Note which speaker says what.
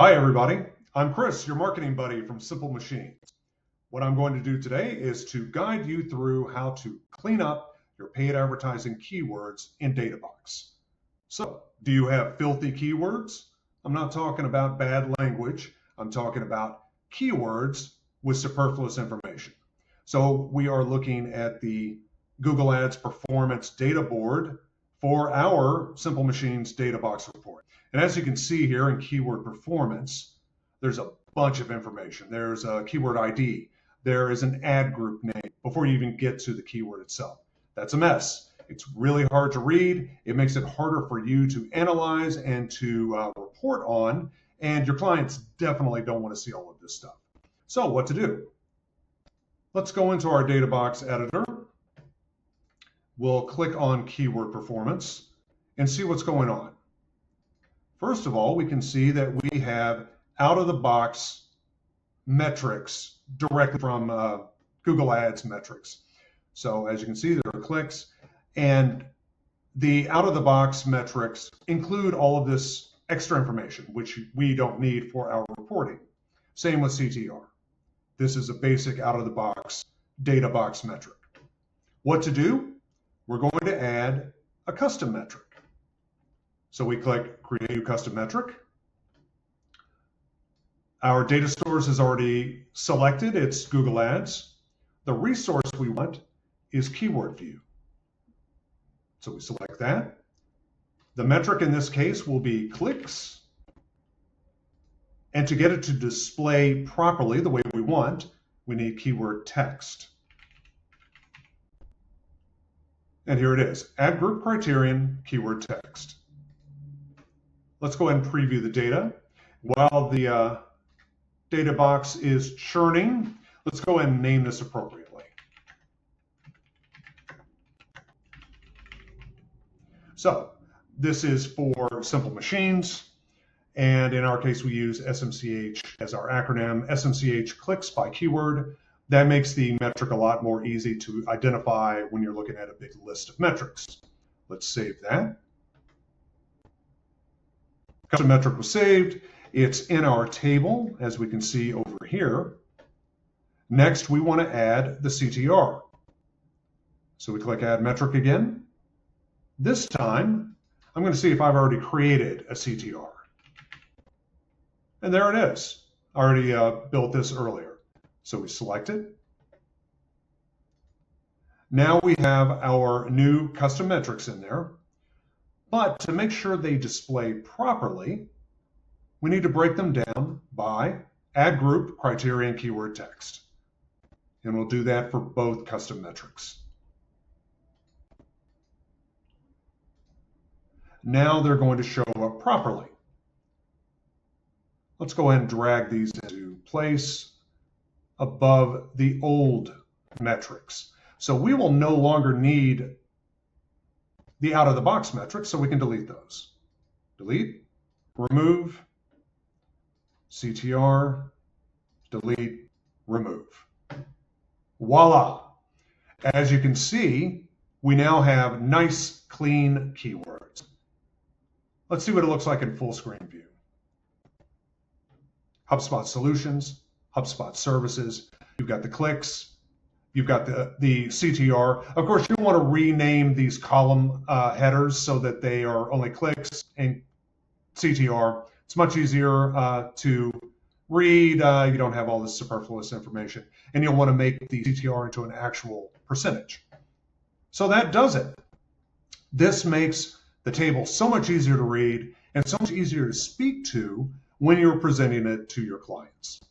Speaker 1: Hi everybody, I'm Chris, your marketing buddy from Simple Machines. What I'm going to do today is to guide you through how to clean up your paid advertising keywords in Databox. So, do you have filthy keywords? I'm not talking about bad language, I'm talking about keywords with superfluous information. So we are looking at the Google Ads Performance Data Board for our Simple Machines Databox report. And as you can see here in keyword performance, there's a bunch of information. There's a keyword ID. There is an ad group name before you even get to the keyword itself. That's a mess. It's really hard to read. It makes it harder for you to analyze and to report on. And your clients definitely don't want to see all of this stuff. So what to do? Let's go into our Databox editor. We'll click on keyword performance and see what's going on. First of all, we can see that we have out-of-the-box metrics directly from Google Ads metrics. So as you can see, there are clicks, and the out-of-the-box metrics include all of this extra information, which we don't need for our reporting. Same with CTR. This is a basic out-of-the-box data box metric. What to do? We're going to add a custom metric. So we click Create New Custom Metric. Our data source is already selected. It's Google Ads. The resource we want is Keyword View. So we select that. The metric in this case will be clicks. And to get it to display properly the way we want, we need keyword text. And here it is, Ad Group Criterion, Keyword Text. Let's go ahead and preview the data. While the data box is churning, let's go ahead and name this appropriately. So this is for Simple Machines, and in our case we use SMCH as our acronym. SMCH clicks by keyword. That makes the metric a lot more easy to identify when you're looking at a big list of metrics. Let's save that. Custom metric was saved. It's in our table, as we can see over here. Next, we want to add the CTR. So we click Add Metric again. This time, I'm going to see if I've already created a CTR. And there it is. I already built this earlier. So we select it. Now we have our new custom metrics in there. But to make sure they display properly, we need to break them down by ad group, criterion, keyword text. And we'll do that for both custom metrics. Now they're going to show up properly. Let's go ahead and drag these into place above the old metrics. So we will no longer need the out-of-the-box metrics, so we can delete those. Delete, remove, CTR, delete, remove. Voila! As you can see, we now have nice, clean keywords. Let's see what it looks like in full screen view. HubSpot Solutions, HubSpot Services, you've got the clicks, you've got the CTR. Of course, you want to rename these column headers so that they are only clicks and CTR. It's much easier to read. You don't have all this superfluous information. And you'll want to make the CTR into an actual percentage. So that does it. This makes the table so much easier to read and so much easier to speak to when you're presenting it to your clients.